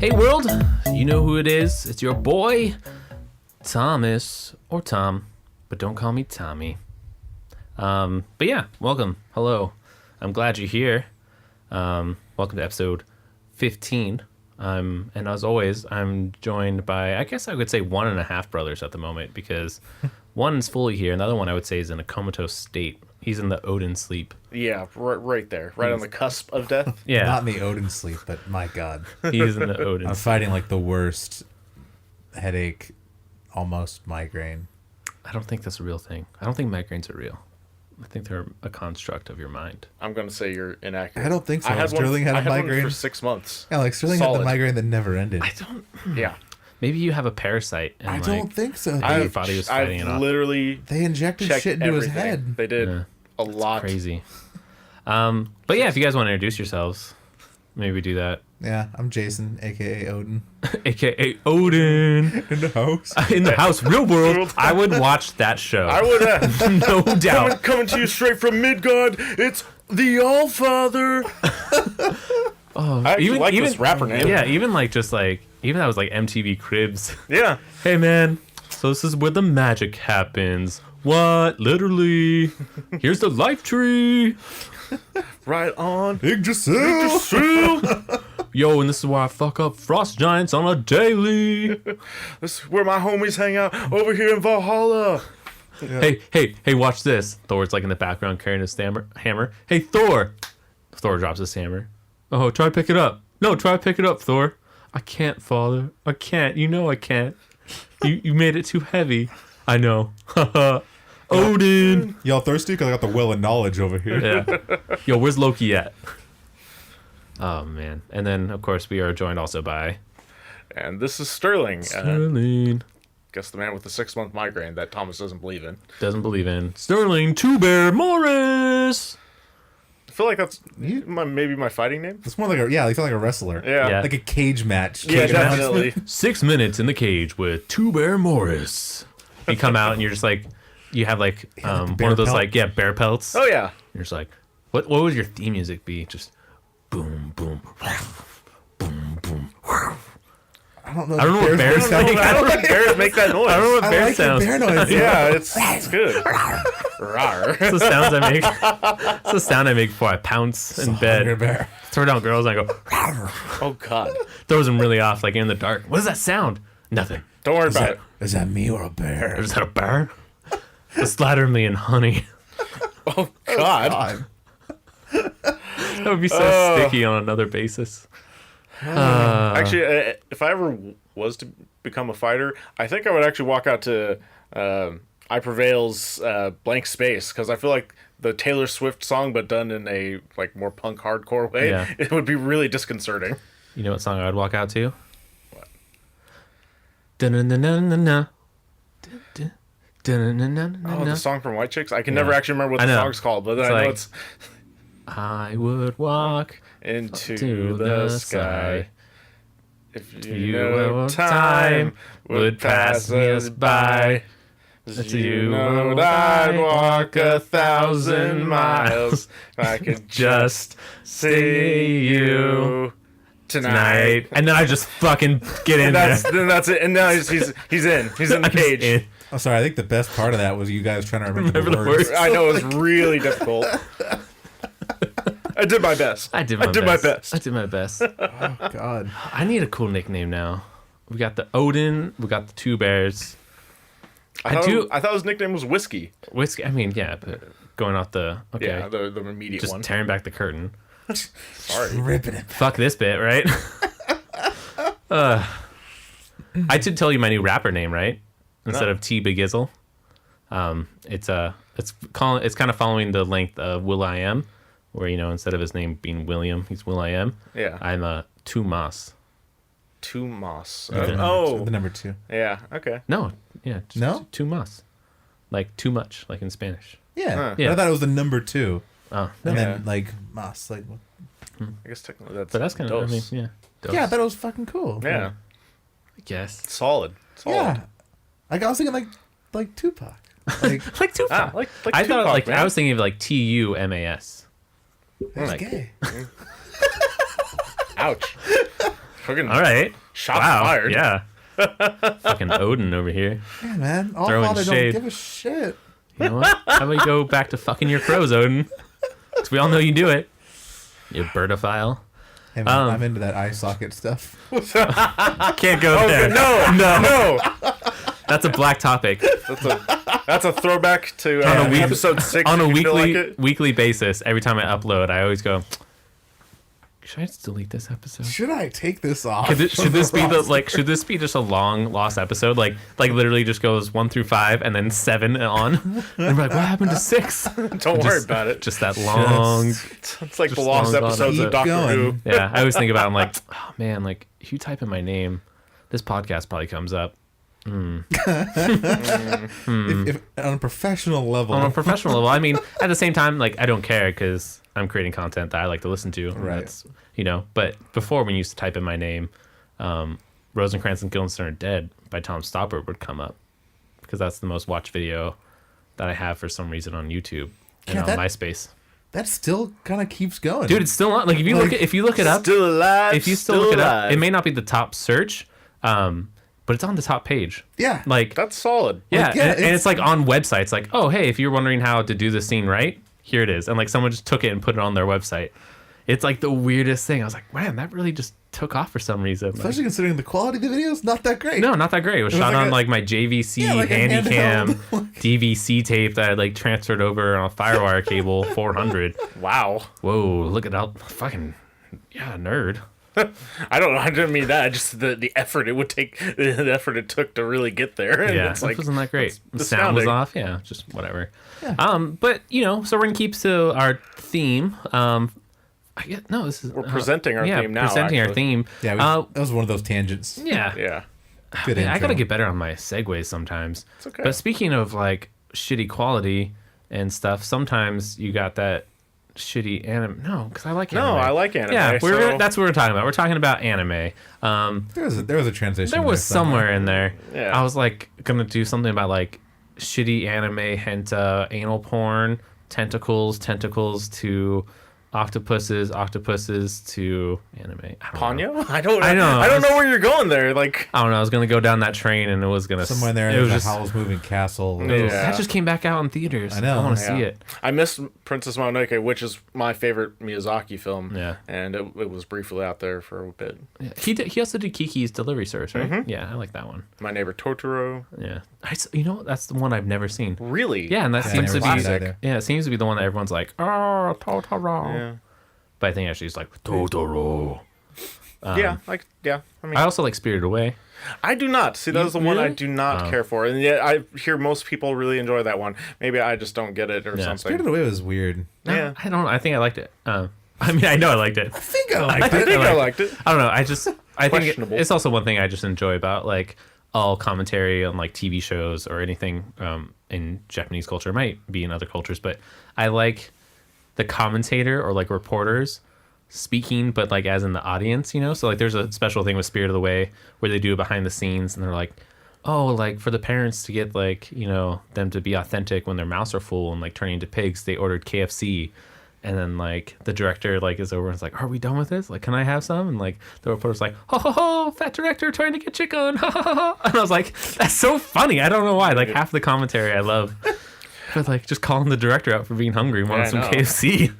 Hey world, you know who it is. It's your boy, Thomas, or Tom, but don't call me Tommy. But yeah, welcome. Hello. I'm glad you're here. Welcome to episode 15. And as always, I'm joined by, I guess I would say 1.5 brothers at the moment, because one's fully here, and the other one I would say is in a comatose state. He's in the Odin sleep. Yeah, right there. Right on the cusp of death. Yeah. Not in the Odin sleep, but my God. He's in the Odin I'm sleep. fighting like the worst headache, almost migraine. I don't think that's a real thing. I don't think migraines are real. I think they're a construct of your mind. I'm going to say you're inaccurate. I don't think so. I had Sterling one, had a migraine for 6 months. Yeah, like Sterling had the migraine that never ended. I don't... Yeah. Maybe you have a parasite. And I don't think so. Your body was fighting it off. Literally They injected checked shit into everything. his head. They did Yeah. a lot. Crazy. But yeah, if you guys want to introduce yourselves, maybe we do that. Yeah, I'm Jason, a.k.a. Odin. AKA Odin. In the house. In the house, real world. I would watch that show. I would have. No doubt. Coming to you straight from Midgard, it's the Allfather. Oh, I actually like this rapper name. Yeah, even that was like MTV Cribs. Yeah. Hey man, so this is where the magic happens. What? Literally. Here's the life tree. Right on. Yggdrasil. Yo, and this is where I fuck up frost giants on a daily. This is where my homies hang out, over here in Valhalla. Yeah. Hey, watch this. Thor's like in the background carrying his hammer. Hey, Thor. Thor drops his hammer. Oh, try to pick it up. No, try to pick it up, Thor. I can't, father. I can't. You know I can't. You made it too heavy. I know. Odin. Y'all thirsty? Because I got the well of knowledge over here. Yeah. Yo, where's Loki at? Oh, man. And then, of course, we are joined also by... And this is Sterling. Sterling. Guess the man with the 6-month migraine that Thomas doesn't believe in. Doesn't believe in. Sterling Two Bear Morris. I feel like that's maybe my fighting name. It's more like you sound like a wrestler. Yeah. Like a cage match. Yeah, Cage match. definitely. 6 minutes in the cage with Two Bear Morris. You come out and you're just like, you have like one of those pelt. bear pelts. Oh, yeah. You're just like, what would your theme music be? Just boom, boom, boom, boom. I don't know. I don't know what bears I make. don't think bears make that noise. I don't know what I bear like sounds. the bear noise. Yeah, it's good. Rawr. That's the sounds I make. That's the sound I make before I pounce in Hungry bed. bear. Throw down girls and I go, Oh, God. throws them really off, like in the dark. What does that sound? Nothing. Don't worry about it. Is that me or a bear? Is that a bear? Just slather me in honey. Oh, God. That would be so sticky on another basis. Actually, if I ever was to become a fighter, I think I would actually walk out to I Prevail's Blank Space, because I feel like the Taylor Swift song, but done in a like more punk hardcore way, Yeah. it would be really disconcerting. You know what song I would walk out to? What? Da-na-na-na-na-na. Oh, Da-na-na-na-na-na. the song from White Chicks? I can never actually remember what I the know. song's called, but then It's I know like- it's I would walk Into to the the Sky. If you you know time time would pass us by, you know I'd walk 1,000 miles if I could just see you tonight. and then I just fucking get in there. Then that's it. And now he's in. He's in the I'm just cage. in. I'm sorry. I think the best part of that was you guys trying to remember Remember the the words. words. I know it was really difficult. I did my best. I did my best. I did my best. Oh God. I need a cool nickname now. We got the Odin. We got the Two Bears. I thought his nickname was Whiskey. Whiskey. I mean, yeah, but going off the okay. Yeah, the immediate Just one. tearing back the curtain. Sorry. Ripping it. Fuck this bit, right? I did tell you my new rapper name, right? Instead of T Big Izzle. It's kind of following the length of Will I Am, where instead of his name being William, he's Will I Am. Yeah. I'm Two Moss. Two Moss. The number 2. Yeah. Okay. No, yeah, just No? Two Moss, like too much, like in Spanish. Yeah. Huh. Yeah. I thought it was the number 2. Oh, And Yeah. then like Moss. Like, I guess technically that's. but that's kind of. I mean, dose. yeah. Dose. yeah, I thought it was fucking cool. Yeah. I guess. Solid. Yeah. Like I was thinking like Tupac. Like Like Tupac. Like I thought Tupac, like man. I was thinking of like TUMAS. that's Like- gay. Ouch. Fucking All right. shots fired. Yeah. Fucking Odin over here. Yeah, man. All Throwing father shade. don't give a shit. You know what? How about you go back to fucking your crows, Odin? Because we all know you do it. You birdophile. Hey, man, I'm into that eye socket stuff. Can't go there. No. That's a black topic. That's a throwback to episode 6. On a if you feel like it. weekly basis, every time I upload, I always go, should I just delete this episode? Should I take this off? Should this be should this be just a long lost episode? Like literally just goes 1 through 5 and then 7 and on. And we're like, what happened to 6? Don't worry about it. Just that long. It's like just the lost long episodes Keep of Doctor going. Who. Yeah, I always think about it, I'm like, oh man, like if you type in my name, this podcast probably comes up. If, on a professional level. On a professional level, I mean, at the same time, like I don't care because I'm creating content that I like to listen to. Right. That's, but before when you used to type in my name, Rosencrantz and Guildenstern Are Dead by Tom Stoppard would come up because that's the most watched video that I have for some reason on YouTube and on MySpace. That still kind of keeps going. Dude, it's still on. Like if you look it up, Still alive. if you still look it up, it may not be the top search, but it's on the top page. Yeah. Like That's solid. yeah, Like, yeah, and it's like on websites. Like, oh hey, if you're wondering how to do this scene right, here it is. And like someone just took it and put it on their website. It's like the weirdest thing. I was like, man, that really just took off for some reason. Like, Especially considering the quality of the video is not that great. no, not that great. It was shot on like my JVC like a Handycam handheld. DVC tape that I like transferred over on a FireWire cable 400. Wow. Whoa, look at that fucking nerd. I don't know. I didn't mean that. Just the effort it would take, the effort it took to really get there. And Yeah, it's like, it wasn't that great. The it's sound was astounding. off. Yeah, just whatever. Yeah. But so we're gonna keep to our theme. I guess no, this is we're presenting our theme now. Presenting our actually. theme. Yeah, that was one of those tangents. Yeah. Yeah. Good Man, I intro. gotta get better on my segues sometimes. It's okay. But speaking of like shitty quality and stuff, sometimes you got that shitty anime. No, because I like anime. No, I like anime. Yeah, so- that's what we're talking about. We're talking about anime. There was a transition. There was somewhere in there. Yeah. I was like gonna do something about like shitty anime, hentai, anal porn, tentacles to octopuses to anime. I don't know. Ponyo? I don't know. know where you're going there. Like, I don't know. I was gonna go down that train and it was gonna somewhere in there. It was There's just a Howl's Moving Castle. Yeah. that just came back out in theaters. I know. I want to yeah. see it. I missed Princess Mononoke, which is my favorite Miyazaki film. Yeah. And it was briefly out there for a bit. Yeah. He also did Kiki's Delivery Service, right? Yeah, I like that one. My Neighbor Totoro. Yeah, that's the one I've never seen. Really? Yeah, and that Yeah, seems to never be seen it either. it seems to be the one that everyone's like, oh, Totoro. Yeah. But I think actually it's like Totoro. Yeah. I mean, I also like Spirited Away. I do not. See, that is the one I really? do not care for. And yet I hear most people really enjoy that one. Maybe I just don't get it or something. Spirited Away was weird. Yeah. I don't know. I think I liked it. I mean, I know I liked it. I think I liked I it. think I liked it. I don't know. I think Questionable. it's also one thing I just enjoy about like all commentary on like TV shows or anything in Japanese culture. It might be in other cultures, but I like the commentator or like reporters speaking, but like as in the audience, So like there's a special thing with Spirit of the Way where they do it behind the scenes and they're like, oh, like for the parents to get like, them to be authentic when their mouths are full and like turning into pigs, they ordered KFC. And then like the director like is over and is like, are we done with this? Like, can I have some? And like the reporter's like, ho ho ho, fat director trying to get chicken. Ha ha ha. And I was like, that's so funny. I don't know why. Like half the commentary I love. But like just calling the director out for being hungry and wanting some know. KFC.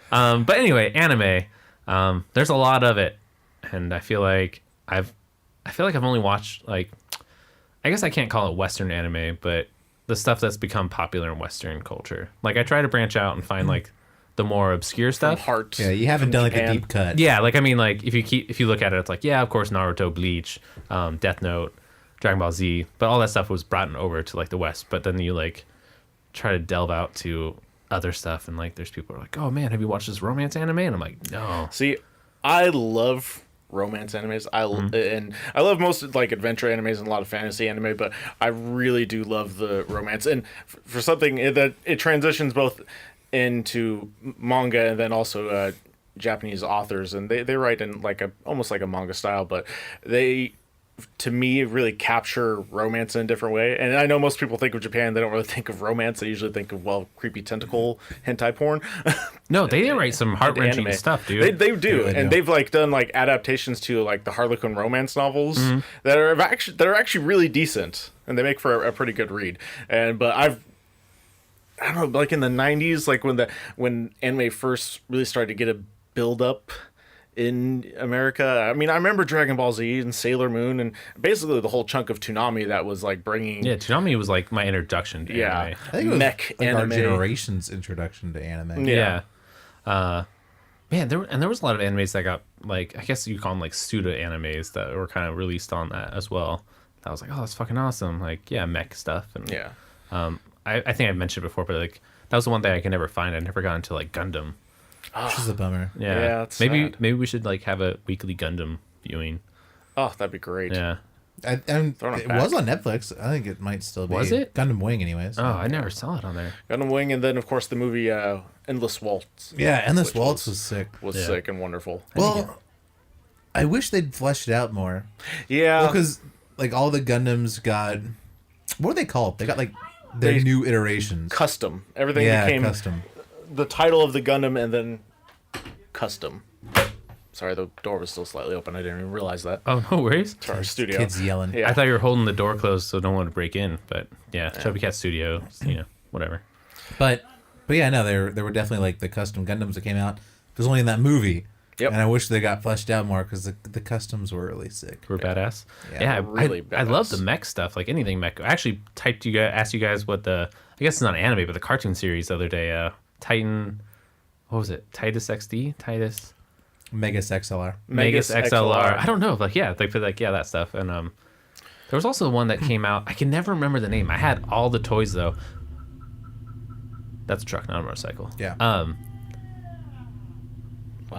But anyway, anime. There's a lot of it. And I feel like I've only watched like, I guess I can't call it Western anime, but the stuff that's become popular in Western culture. Like I try to branch out and find like the more obscure stuff. Heart. Yeah, you haven't done like a Japan. deep cut. Yeah, like I mean, like if you look at it, it's like yeah, of course Naruto, Bleach, Death Note, Dragon Ball Z, but all that stuff was brought over to like the West. But then you like try to delve out to other stuff, and like there's people who are like, oh man, have you watched this romance anime? And I'm like, no. See, I love romance animes. And I love most like adventure animes and a lot of fantasy anime, but I really do love the romance. And for something that it transitions both into manga and then also Japanese authors, and they write in like almost like a manga style, but they to me, really capture romance in a different way. And I know most people think of Japan, they don't really think of romance. They usually think of, well, creepy tentacle hentai porn. No, they write some heart-wrenching Anime. stuff, dude. They do. really And do. they've like done like adaptations to like the Harlequin romance novels that are actually really decent, and they make for a pretty good read. But I don't know, like in the 90s, like when anime first really started to get a build up in America. I mean, I remember Dragon Ball Z and Sailor Moon and basically the whole chunk of Toonami that was like bringing Yeah, Toonami was like my introduction to anime. I think it was mech like our anime. generation's introduction to anime. Yeah. Man, there was a lot of animes that got, like, I guess you call them like pseudo animes that were kind of released on that as well. I was like, oh, that's fucking awesome. Like, yeah, mech stuff. And Yeah. I think I mentioned it before, but like that was the one thing I could never find. I never got into like Gundam. Which is a bummer. Yeah, it's maybe sad. maybe we should like have a weekly Gundam viewing. Oh, that'd be great. Yeah. And Throwing it it back. was on Netflix. I think it might still be. Was it? Gundam Wing, anyways. Oh, I never saw it on there. Gundam Wing, and then of course the movie Endless Waltz Yeah, and this Which waltz was- was sick. was Yeah. sick and wonderful. Well, I wish they'd fleshed it out more. Yeah, Because like all the Gundams got, what are they called? They got like their They- new iterations. custom. Everything Yeah, became custom. the title of the Gundam, and then custom. Sorry, the door was still slightly open. I didn't even realize that. Oh, no worries. To our studio. Kids yelling. Yeah. I thought you were holding the door closed so no one would break in, but yeah, Chubby Cat Studio, whatever. But yeah, no, there were definitely like the custom Gundams that came out. It was only in that movie. Yep. And I wish they got fleshed out more because the customs were really sick. We're badass. Yeah, Yeah, really I love badass. the mech stuff, like anything mech. I actually asked you guys what I guess it's not anime, but the cartoon series the other day, Titan, what was it? Titus XD? Titus? Megas XLR. Megas XLR. I don't know, but yeah, that stuff. And there was also the one that came out. I can never remember the name. I had all the toys though. That's a truck, not a motorcycle. Yeah.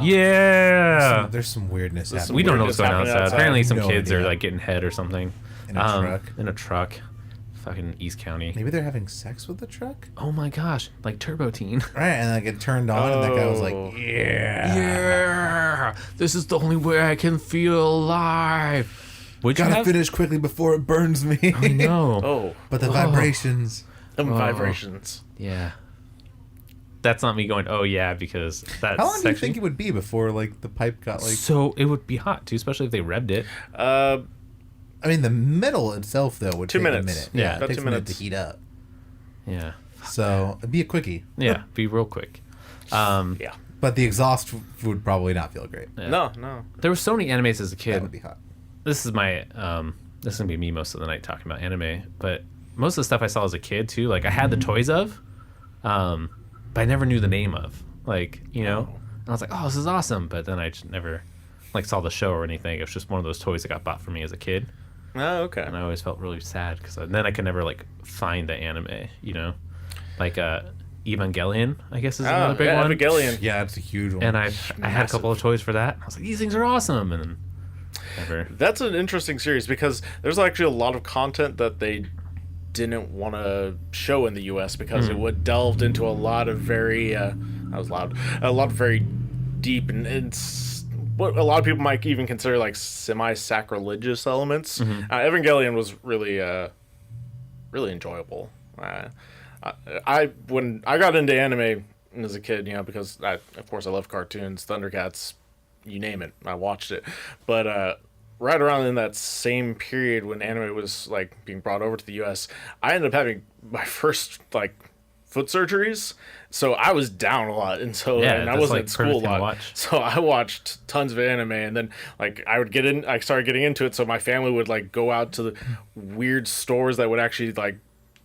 Yeah. There's some weirdness There's some happening. We don't know what's going on happening outside. outside. Apparently, some No kids are idea. like getting head or something. In a truck. In a truck. Fucking East County. Maybe they're having sex with the truck? Oh my gosh, like Turbo Teen. Right, and like it turned on, and that guy was like, Oh. yeah. Yeah, this is the only way I can feel alive. Would you Gotta have? finish quickly before it burns me. I know. Oh, But the vibrations. them vibrations. Yeah. That's not me going, oh yeah, because that's How long do you think it would be before like the pipe got like? So it would be hot too, especially if they revved it. I mean, the metal itself though would 2 take minutes. a minute. Yeah, it about takes 2 a minute minutes. to heat up. Yeah. So it'd be a quickie. Yeah, be real quick. Yeah. But the exhaust would probably not feel great. Yeah. No. There were so many animes as a That kid. would be hot. This is my this is gonna be me most of the night talking about anime, but most of the stuff I saw as a kid too, like I had the toys of, but I never knew the name of, like, and I was like, oh, this is awesome, but then I just never like saw the show or anything. It was just one of those toys that got bought for me as a kid, Oh, okay. and I always felt really sad because then I could never like find the anime, like Evangelion, I guess is another big one. Evangelion. Yeah, it's a huge one. And I had a couple of toys for that. I was like, these things are awesome, and then never. That's an interesting series because there's actually a lot of content that they didn't want to show in the U.S. because it would delved into a lot of very that was loud, a lot of very deep and it's what a lot of people might even consider like semi-sacrilegious elements. Evangelion was really really enjoyable. When I got into anime as a kid, because of course I love cartoons, Thundercats, you name it, I watched it. But right around in that same period when anime was like being brought over to the US, I ended up having my first like foot surgeries. So I was down a lot, and I that's, wasn't like, at school a perfect thing to lot. watch. So I watched tons of anime, and then like I started getting into it. So my family would like go out to the weird stores that would actually like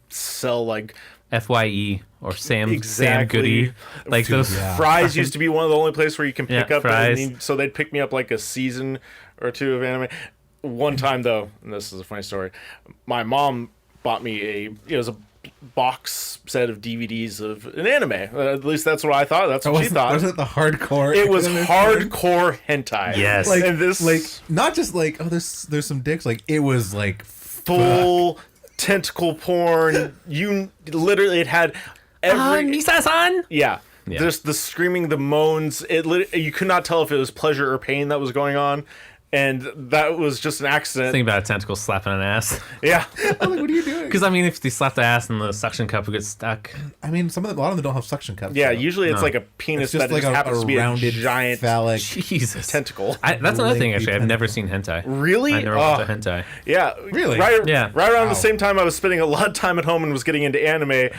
sell like FYE or Sam Exactly. Goody, like Dude, those. yeah. Fries used to be one of the only places where you can pick Yeah, up. Fries. So they'd pick me up like a season or two of anime. One time though, and this is a funny story, my mom bought me it was a box set of DVDs of an anime. At least that's what I thought. That's what she thought. Was it the hardcore? It was anime? hardcore hentai. Yes. Like, and this like not just like there's some dicks. Like it was like full tentacle porn. You literally it had every Nisa-san. Yeah. Yeah. Just the screaming, the moans. You could not tell if it was pleasure or pain that was going on. And that was just an accident. Think about a tentacle slapping an ass. Yeah. I'm like, what are you doing? Because I mean, if they slap the ass and the suction cup would get stuck. I mean, a lot of them don't have suction cups. Yeah, so. usually it's No. like a penis It's just that like just a happens to be a rounded giant phallic. Jesus. tentacle. That's another thing, actually. I've Tentacle. never seen hentai. Really? I never Oh. watched a hentai. Yeah. Really? Yeah. Right around Wow. the same time I was spending a lot of time at home and was getting into anime,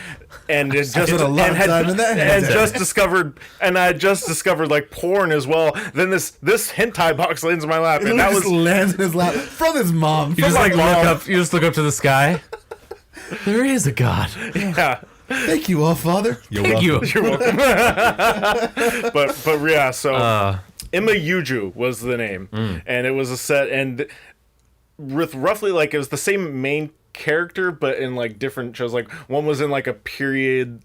and it just spent a lot of time in that and hentai. I just discovered like porn as well. Then this hentai box lands in my lap, and that was lands in his lap from his mom. You just my like look mom. up. You just look up to the sky. There is a god. yeah. Thank you, all father. Thank you. You're welcome. but yeah, so Imma Yuju was the name, and it was a set, and with roughly like it was the same main character, but in like different shows. Like one was in like a period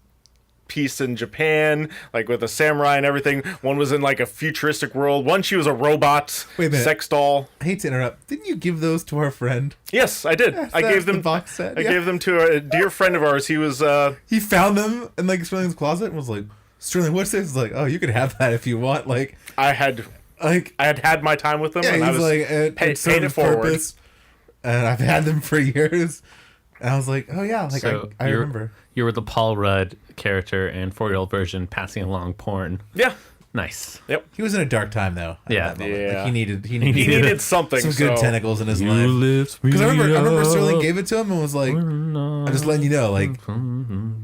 piece in Japan, like with a samurai and everything. One was in like a futuristic world. One she was a robot, Wait a minute. sex doll. I hate to interrupt. Didn't you give those to our friend? Yes, I did. I that's gave them the box set, I yeah. gave them to a dear friend of ours. He was He found them in like Sterling's closet and was like, "Sterling, what's this?" It's like, "Oh, you can have that if you want." Like, I had my time with them, yeah, and I he's was like, it paid serves it forward. purpose. And I've had them for years. And I was like, "Oh yeah, like So I remember." You were the Paul Rudd character and 4-year-old version passing along porn. Yeah. Nice. Yep. He was in a dark time though. at Yeah. that moment. Yeah. Like, he needed He needed something. some good so- tentacles in his You life. lift me Because I remember Sterling up. gave it to him and was like, "I'm just letting you know, like,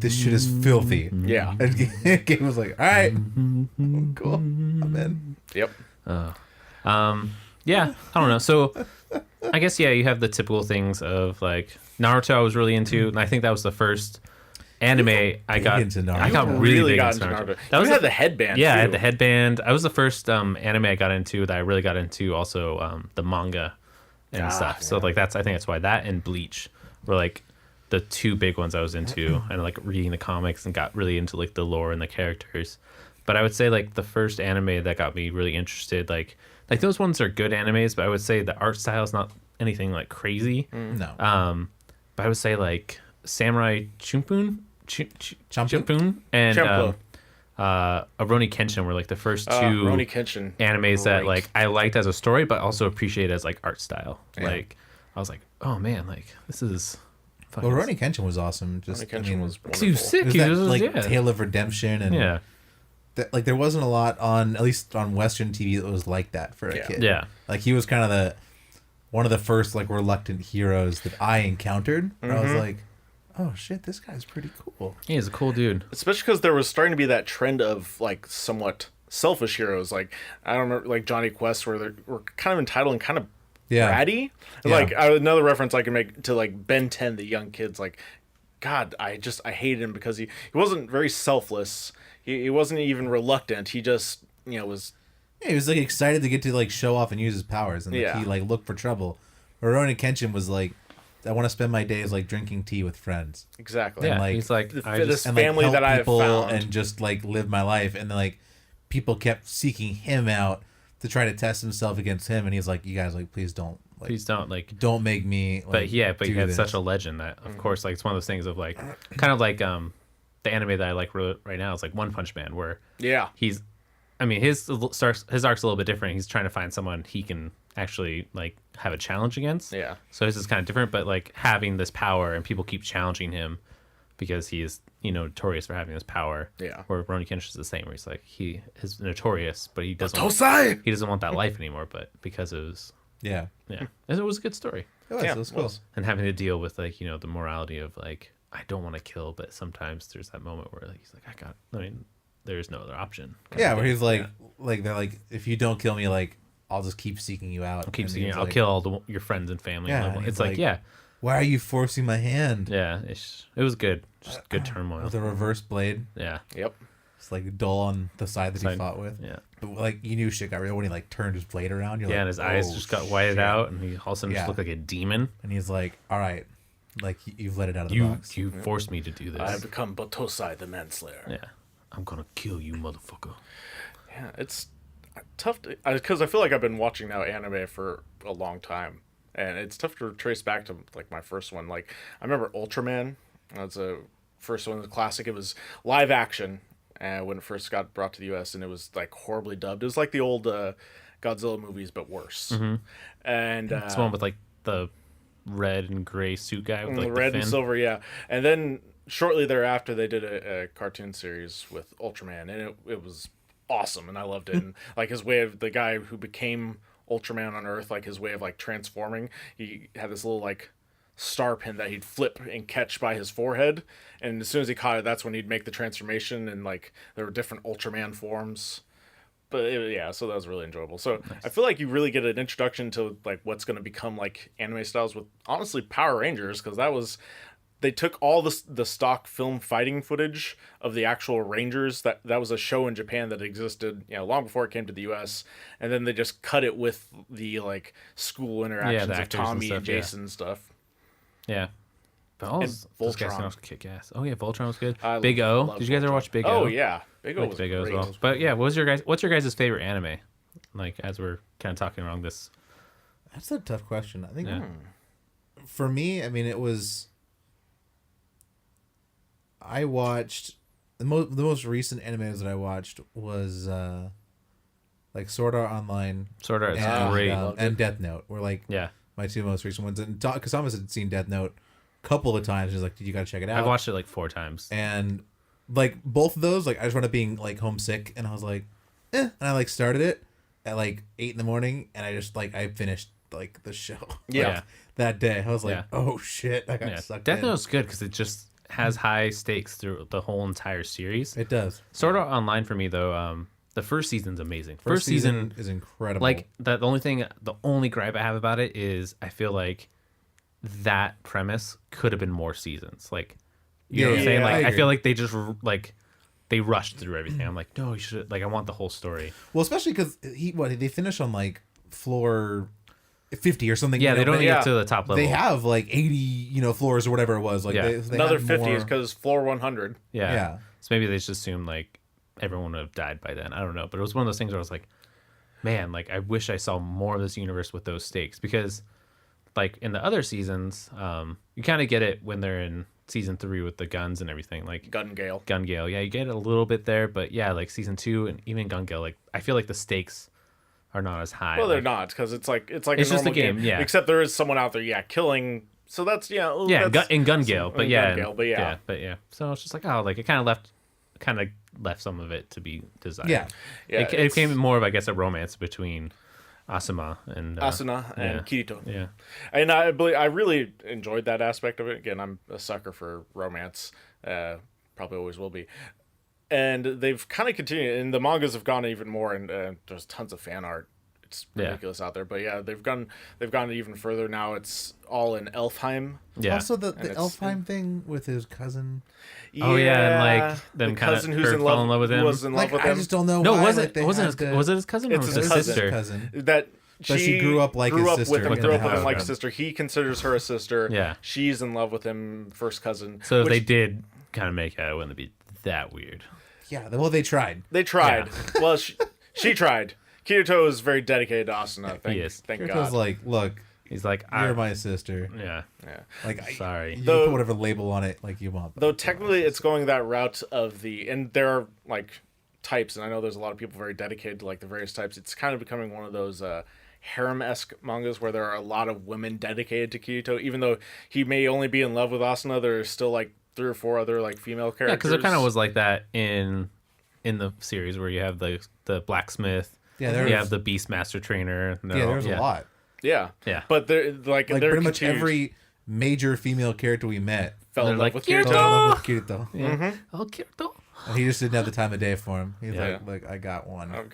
this shit is filthy." Yeah. And Gabe was like, "All right, cool, I'm in." Yep. Yeah, I don't know. So, I guess you have the typical things of like Naruto. I was really into, and I think that was the first anime I got. into Naruto. I got You really big got into Naruto. That That was you had the the headband. yeah. I too. had the headband. I was the first anime I got into that I really got into. Also, the manga and stuff. So like I think that's why that and Bleach were like the two big ones I was into, and like reading the comics and got really into like the lore and the characters. But I would say like the first anime that got me really interested, like those ones are good animes, but I would say the art style is not anything like crazy. No, But I would say like Samurai Champloo and Champloo. Rurouni Kenshin were like the first two Rurouni Kenshin. animes that Great. like I liked as a story, but also appreciate as like art style. Yeah. Like I was like, oh man, like this is. Fucking well, Rurouni Kenshin was awesome. Just Rurouni Kenshin I mean, was Cause he was wonderful. sick. it was He that was, like yeah. tale of redemption and Yeah. like there wasn't a lot on, at least on Western TV, that was like that for a Yeah. kid. Yeah. Like he was kind of one of the first like reluctant heroes that I encountered. Where I was like, oh shit, this guy's pretty cool. He's a cool dude. Especially because there was starting to be that trend of like somewhat selfish heroes. Like I don't remember, like Johnny Quest, where they were kind of entitled and kind of Yeah. bratty. Yeah. Like another reference I can make to like Ben 10, the young kids. Like, God, I hated him because he wasn't very selfless. He wasn't even reluctant. He just was. Yeah, he was like excited to get to like show off and use his powers, and like, Yeah. he like looked for trouble. Rurouni Kenshin was like, I want to spend my days like drinking tea with friends. Exactly. Yeah, like, he's like the I fittest just And like family help that I have people found. and just like live my life, and then like people kept seeking him out to try to test himself against him, and he's like, you guys like please don't like please don't like. don't make me like, But yeah, but do he had this. such a legend that of course like it's one of those things of like kind of like the anime that I like right now is like One Punch Man, where Yeah. he's I mean his arc's a little bit different. He's trying to find someone he can actually like have a challenge against. Yeah. So his is kind of different, but like having this power and people keep challenging him because he is notorious for having this power. Yeah. Where Rurouni Kenshin is the same, where he's like he is notorious, but he doesn't Tosai! he doesn't want that life anymore. But because it was Yeah, it was a good story. Yeah, it was cool. And having to deal with like the morality of like I don't want to kill, but sometimes there's that moment where like, he's like there's no other option. Yeah, where he's like they're like, if you don't kill me, like I'll just keep seeking you out. I'll keep And seeing he's I'll like, kill all your friends and family. Yeah, and and it's he's like, like- yeah, Why are you forcing my hand? it was good, just good turmoil. With a reverse blade, Yeah, Yep. it's like dull on the side that he Side. fought with. yeah, But like you knew shit got real when he like turned his blade around. You're yeah. like, And his eyes "Oh, just got whited shit." out, and he all of a sudden Yeah. just looked like a demon. And he's like, all right, like you've let it out of the box. You forced me to do this. I have become Botosai the Manslayer. Yeah, I'm gonna kill you, motherfucker. Yeah, it's tough because I feel like I've been watching now anime for a long time, and it's tough to trace back to like my first one. Like I remember Ultraman. That's a first one, the classic. It was live action, when it first got brought to the U.S. and it was like horribly dubbed. It was like the old Godzilla movies, but worse. And It's the one with like the red and gray suit guy with like red the and fin. silver, yeah. And then shortly thereafter, they did a cartoon series with Ultraman, and it was awesome, and I loved it. And like his way of the guy who became Ultraman on Earth, like his way of like transforming, he had this little like star pin that he'd flip and catch by his forehead, and as soon as he caught it, that's when he'd make the transformation, and like there were different Ultraman forms. But yeah, so that was really enjoyable. So nice. I feel like you really get an introduction to like what's going to become like anime styles with honestly Power Rangers, because that was, they took all the stock film fighting footage of the actual Rangers. That was a show in Japan that existed, long before it came to the U.S. And then they just cut it with the like school interactions of Tommy and Jason and stuff. Yeah, but all those guys can also kick ass. Oh yeah, Voltron was good. Big O. Did you guys ever watch Big O? Oh yeah, Big O was Big great. O as well. But yeah, what's your guys' favorite anime? Like as we're kind of talking along this. That's a tough question. I think for me, I mean, it was. I watched the most recent animes that I watched was like Sword Art Online, Sword Art is great, and Death Note were like my two most recent ones. And because Thomas had seen Death Note a couple of times, he's like, "Dude, you got to check it out." I've watched it like 4 times, and like both of those, like I just wound up being like homesick, and I was like, and I like started it at like 8 a.m, and I just like I finished like the show that day. I was like, oh shit, I got sucked Death in. Note's good because it just has high stakes through the whole entire series. It does. Sword Art Online for me though, the first season's amazing. First season is incredible. Like the only gripe I have about it is I feel like that premise could have been more seasons. Like you know what I'm saying? Like I feel like they just like they rushed through everything. I'm like, no, you should like I want the whole story. Well, especially because they finish on like floor 50 or something. Yeah, they don't get to the top level. They have like 80, floors or whatever it was. Like they another 50 is because floor 100. Yeah. So maybe they just assumed like everyone would have died by then. I don't know, but it was one of those things where I was like, man, like I wish I saw more of this universe with those stakes, because like in the other seasons, you kind of get it when they're in season 3 with the guns and everything, like Gun Gale. Yeah, you get it a little bit there, but yeah, like season 2 and even Gun Gale, like I feel like the stakes are not as high. Well, they're not, because it's like it's a just normal a game, yeah. Except there is someone out there, killing. So that's in Gun Gale, but yeah. So it's just like it kind of left some of it to be desired. Yeah. It became more of I guess a romance between Asuna and Kirito. Yeah, and I really enjoyed that aspect of it. Again, I'm a sucker for romance. Probably always will be. And they've kind of continued, and the mangas have gone even more, and there's tons of fan art. It's ridiculous out there, but yeah, they've gone even further now. It's all in Elfheim. Yeah. Also, the Elfheim thing with his cousin. Yeah, and like the cousin who's in love with him. Was in love with him. I just don't know. No, why, was it his cousin? It's or was his sister? Cousin. That she grew up like his sister. Grew up with him like a sister. He considers her a sister. Yeah. She's in love with him, first cousin. So they did kind of make it. It wouldn't be that weird. Yeah, well, they tried. Yeah. Well, she tried. Kirito is very dedicated to Asuna. He is. Thank Kirito's God. like, look, he's like, you're my sister. Yeah. Like, sorry. You put whatever label on it like you want. Though technically, it's going that route of and there are like types, and I know there's a lot of people very dedicated to like the various types. It's kind of becoming one of those harem-esque mangas where there are a lot of women dedicated to Kirito, even though he may only be in love with Asuna. There's still like 3 or 4 other like female characters. Yeah, because it kind of was like that in the series where you have the blacksmith. Yeah, you have the Beastmaster trainer. There's a lot. Yeah. But they're like pretty much every major female character we met fell in love with Kirito. Kirito. Yeah. Mm-hmm. Oh, Kirito. And he just didn't have the time of day for him. He's like, I got one. I'm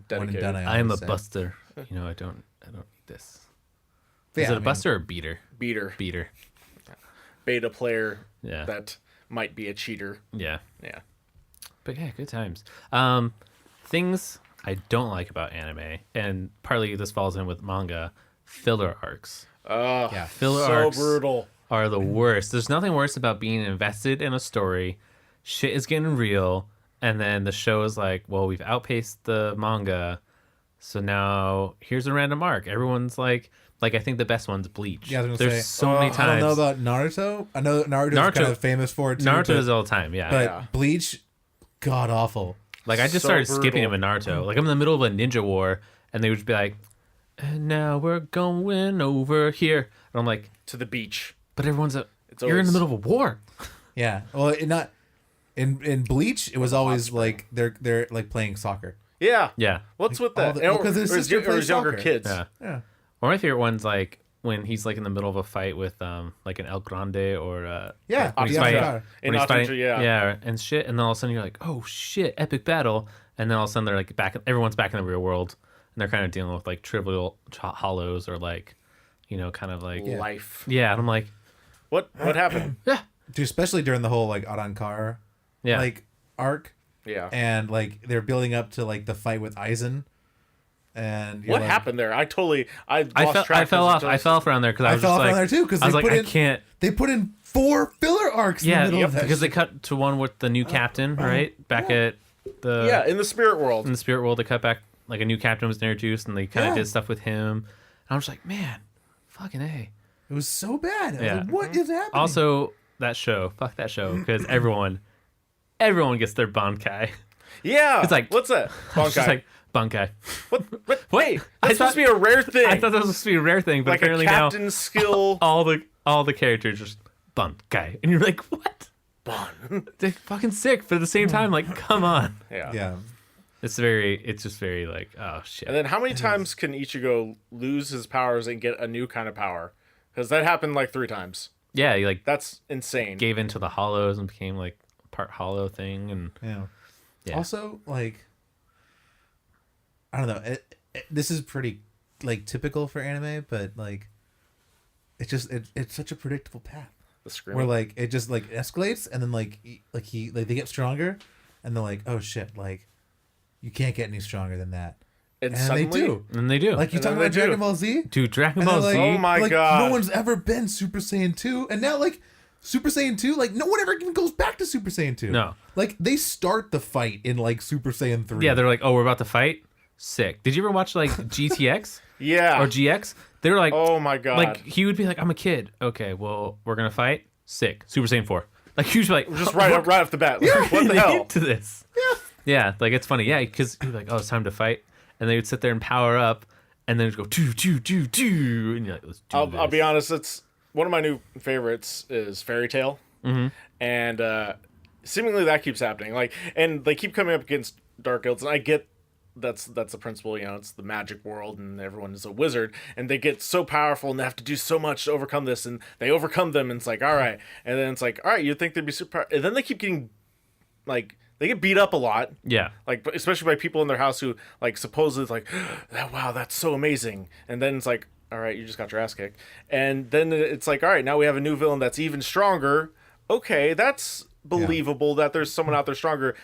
dedicated. One and done, I'm a buster. I don't need this. But is it a buster or a beater? Beater. Beta player. Yeah. That might be a cheater. Yeah. Yeah. But yeah, good times. Things I don't like about anime, and partly this falls in with manga, filler arcs. Filler arcs brutal. Are the worst. There's nothing worse about being invested in a story, shit is getting real, and then the show is like, well, we've outpaced the manga, so now here's a random arc. Everyone's like I think the best one's Bleach. Yeah, I was There's say, so many times. I don't know about Naruto. I know Naruto's kind of famous for it too. Naruto is all the time, yeah. But Bleach, god awful. Like I just started skipping him in Naruto. Like I'm in the middle of a ninja war, and they would just be like, and now we're going over here. And I'm like, To the beach. but you're in the always- middle of a war. Yeah. Well, not in Bleach. It was always like they're like playing soccer. Yeah. Yeah. What's with all that? the- because his sister or plays his younger soccer. kids. Yeah. Yeah. Or my favorite one's like when he's like in the middle of a fight with like an El Grande or Yeah. when he's the fighting, Avatar. In when he's Avatar, fighting, yeah. and shit, and then all of a sudden you're like, oh shit, epic battle, and then all of a sudden they're like back, everyone's back in the real world, and they're kind of dealing with like trivial hollows or like, you know, kind of like Life. yeah, and I'm like, What happened? yeah, Dude, especially during the whole like Arankar yeah, like arc, Yeah. and like they're building up to like the fight with Aizen. And you're What like, happened there? I I lost track. fell off. I fell off around there because I I was fell just off like, on there too because I was they like, put I in can't. they put in 4 filler arcs in Yeah, the middle of that because they shit. cut to one with the new captain, right? Back at the Yeah, in the spirit world. in the spirit world, they cut back like a new captain was introduced, and they kind of Yeah. did stuff with him. And I was like, man, fucking A. It was so bad. I was Yeah. like, what is happening? Also, that show, fuck that show, because everyone gets their bankai. Yeah. It's like- what's that? It's just Bankai. like bankai. What? Wait, That's supposed to be a rare thing. I thought that was supposed to be a rare thing, but like apparently a now captain skill. all the characters just bankai, and you're like, what? Bon. They're fucking sick, but at the same time, like, come on. Yeah. Yeah. It's just very like, oh shit. And then how many times can Ichigo lose his powers and get a new kind of power? Because that happened like 3 times. Yeah, he like That's insane. gave into the hollows and became like part hollow thing, and Yeah. Yeah. Also, like, I don't know. This is pretty like typical for anime, but like, it's such a predictable path The screaming. where like it just like escalates, and then like they get stronger, and they're like, oh shit, like you can't get any stronger than that, and and suddenly, they do. and they do. Like you And talking then about they do. Dragon Ball Z, Dude, Dragon and Ball they're Z. like, Oh my like, God. no one's ever been Super Saiyan 2, and now like Super Saiyan 2, like no one ever even goes back to Super Saiyan 2. No. Like they start the fight in like Super Saiyan 3. Yeah, they're like, oh, we're about to fight. Sick. Did you ever watch like GTX yeah. or GX? They were like, Oh my god. like he would be like, I'm a kid. Okay, well, we're gonna fight. Sick. Super Saiyan 4. Like he was like, just right off the bat. Like, what the they hell? into this? Yeah, like it's funny. Yeah, because he'd be like, oh, it's time to fight, and they would sit there and power up, and then just go do do do do, and you're like, let's do this. I'll be honest. It's one of my new favorites is Fairy Tail, and seemingly that keeps happening. Like, and they keep coming up against Dark Guilds, and I get that's the principle. You know, it's the magic world, and everyone is a wizard, and they get so powerful, and they have to do so much to overcome this, and they overcome them, and it's like, all right, and then it's like, all right, you'd think they'd be super, and then they keep getting like. They get beat up a lot, Yeah, like especially by people in their house who like supposedly like, wow, that's so amazing, and then it's like, all right, you just got your ass kicked, and then it's like, all right, now we have a new villain that's even stronger. Okay, that's believable that there's someone out there stronger,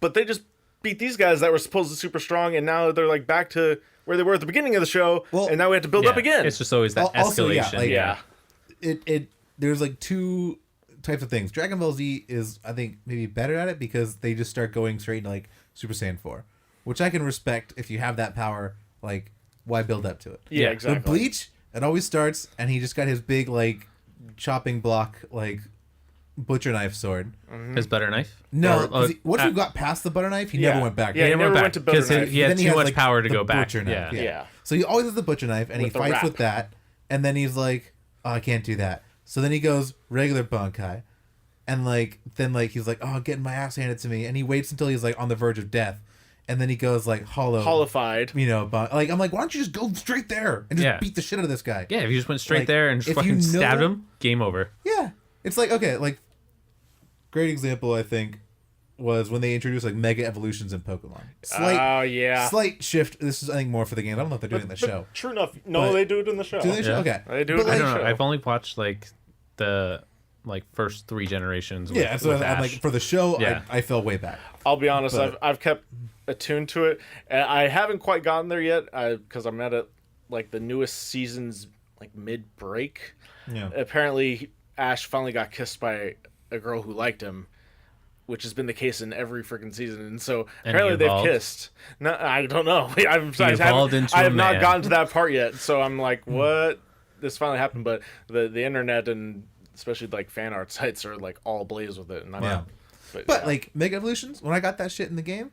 but they just beat these guys that were supposedly super strong, and now they're like back to where they were at the beginning of the show, Well, and now we have to build yeah. up again. It's just always that Also, yeah, escalation. like- yeah, it there's like 2 types of things. Dragon Ball Z is, I think, maybe better at it because they just start going straight into like Super Saiyan 4, which I can respect. If you have that power, like why build up to it? yeah, Yeah. exactly. But Bleach, it always starts, and he just got his big like chopping block like butcher knife sword. His butter knife. No, Or, 'cause once he got past the butter knife, he Yeah. never went back. Yeah, he never back went to butter because knife. he had Then too has, much like, power to the go back. butcher knife, Yeah. Yeah. So he always has the butcher knife, and he With the fights wrap. with that, and then he's like, "Oh, I can't do that." So then he goes regular Bankai, and then he's like, "Oh, getting my ass handed to me," and he waits until he's like on the verge of death, and then he goes like Hollified. you know, like I'm like, why don't you just go straight there and just Yeah. beat the shit out of this guy? Yeah, if you just went straight Like, there and just if fucking you stabbed know- him, game over. Yeah, it's like okay, like great example I think was when they introduced like mega evolutions in Pokemon. Oh yeah. Slight shift. This is I think more for the game. I don't know if they're doing it in the show. True enough. No, But- they do it in the show. Do they show? Yeah. Okay, They do But, it in I like, the don't know. show. I've only watched like the first 3 generations. With, yeah, so with I'm Ash. like for the show, Yeah. I fell way back. I'll be honest. But- I've kept attuned to it. I haven't quite gotten there yet because I'm at like the newest season's like mid break. Yeah. Apparently, Ash finally got kissed by a girl who liked him, which has been the case in every freaking season. And so And apparently he they've evolved? kissed. No, I don't know. evolved into I a have not man. gotten to that part yet. So I'm like, what? This finally happened, but the internet and especially like fan art sites are like all ablaze with it, and I'm Yeah. but But yeah. like mega evolutions, when I got that shit in the game,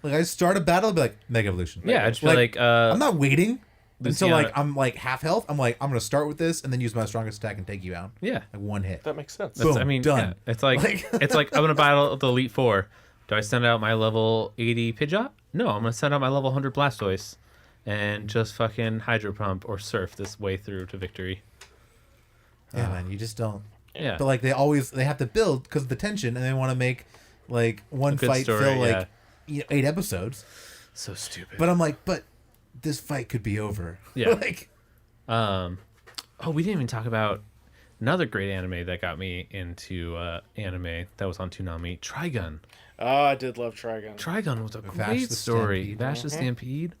Like I start a battle, I'll be like Mega Evolution. Yeah, I just feel like I'm not waiting until Luciana- like I'm like half health. I'm like I'm gonna start with this and then use my strongest attack and take you out. yeah. Like one hit. That makes sense. Boom, I mean, done. yeah, it's like it's like I'm gonna battle the Elite Four. Do I send out my level 80 Pidgeot? No, I'm gonna send out my level 100 Blastoise, and just fucking Hydro Pump or Surf this way through to victory. Yeah, man, you just don't. Yeah, But like they have to build because of the tension, and they want to make like one good fight story, fill yeah. like 8 episodes. so stupid. But I'm like, but this fight could be over. Yeah. like Oh, we didn't even talk about another great anime that got me into anime that was on Toonami, Trigun. Oh, I did love Trigun. Trigun was a Vash great the story. Stampede. Vash the Stampede.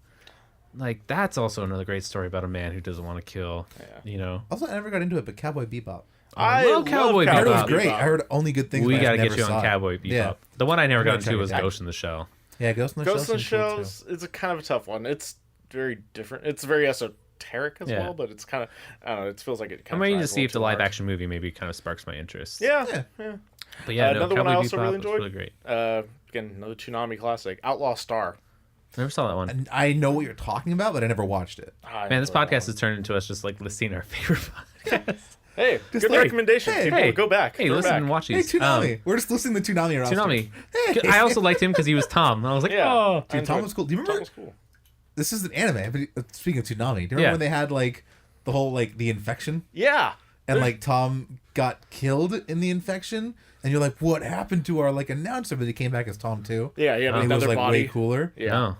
Like, that's also another great story about a man who doesn't want to kill, you know. also I never got into it, but Cowboy Bebop. I love Cowboy I heard it was Bebop. great. I heard only good things. We but I got to never get you on saw it. Cowboy Bebop. Yeah. The one I never got gonna try into to was get Ghost in the Shell. Yeah, Ghost in the Ghost in the Shell. Shell is a kind of a tough one. It's very different. It's very esoteric as Yeah. well, but it's kind of, I don't know, it feels like it kind I'm of waiting to see if the live action movie maybe kind of sparks my interest. Yeah. But yeah, no, Another one Cowboy I also Bebop really was enjoyed. really great. Again, another Toonami classic, Outlaw Star. Never saw that one. And I know what you're talking about, but I never watched it. Man, this podcast has turned into us just like listing our favorite podcasts. Hey, good like, recommendation. hey, People, go back. Hey, go listen back. and watch Hey, these. Toonami. We're just listening to Toonami roster. Toonami. Hey. I also liked him because he was Tom. And I was like, Yeah. oh. Dude, Tom was cool. Do you Tom remember? was cool. This is an anime, but speaking of Toonami, do you remember Yeah. when they had like the whole like the infection Yeah. and like Tom got killed in the infection, and you're like, what happened to our like announcer? But he came back as Tom too. Yeah, he had And he was another like body. way cooler. Yeah. No.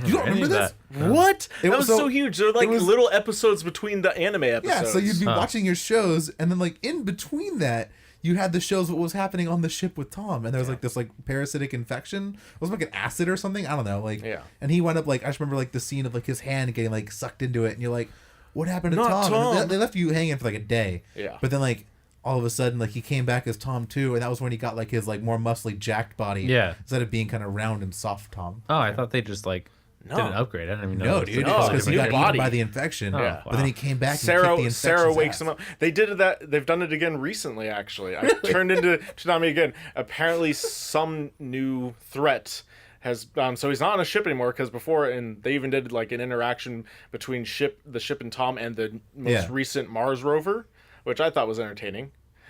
You don't remember this? What? It That was was so- so huge. They're like it was- little episodes between the anime episodes. Yeah, so you'd be watching your shows, and then like in between that, you had the shows what was happening on the ship with Tom, and there was like this like parasitic infection. It was like an acid or something. I don't know. Like, Yeah. And he wound up like I just remember like the scene of like his hand getting like sucked into it, and you're like, what happened to Not Tom? Tom. And they left you hanging for like a day. Yeah. But then like all of a sudden like he came back as Tom too, and that was when he got like his like more muscly jacked body. Yeah. Instead of being kind of round and soft Tom. Oh, I thought they just like did an upgrade. I didn't even know. No, it was, dude, like, No, it's a because he new got different- body. eaten by the infection. Yeah. But then he came back and kicked the infection's Sarah wakes ass. him up. They did that. They've done it again recently. Actually, I turned into Toonami again. Apparently, some new threat has. So he's not on a ship anymore because before, and they even did like an interaction between the ship and Tom and the most recent Mars rover, which I thought was entertaining.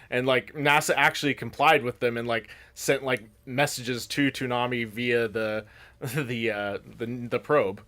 And like NASA actually complied with them and like sent like messages to Toonami via the probe.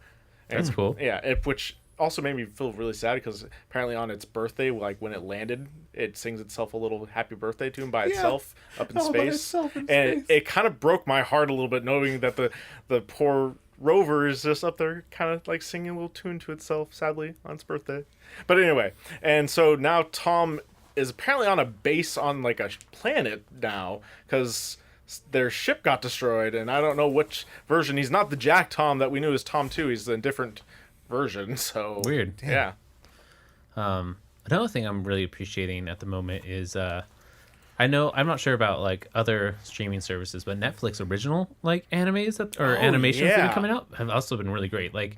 That's cool. Yeah, which also made me feel really sad because apparently on its birthday, like when it landed, it sings itself a little happy birthday tune by itself up in All by space. itself in And space. it kind of broke my heart a little bit knowing that the poor rover is just up there kind of like singing a little tune to itself, sadly, on its birthday. But anyway, and so now Tom is apparently on a base on like a planet now because their ship got destroyed, and I don't know which version. He's not the Jack Tom that we knew as Tom 2. He's a different version. So Weird. Yeah. Another thing I'm really appreciating at the moment is I'm not sure about like other streaming services, but Netflix original like animes or animations that yeah. are coming out have also been really great. Like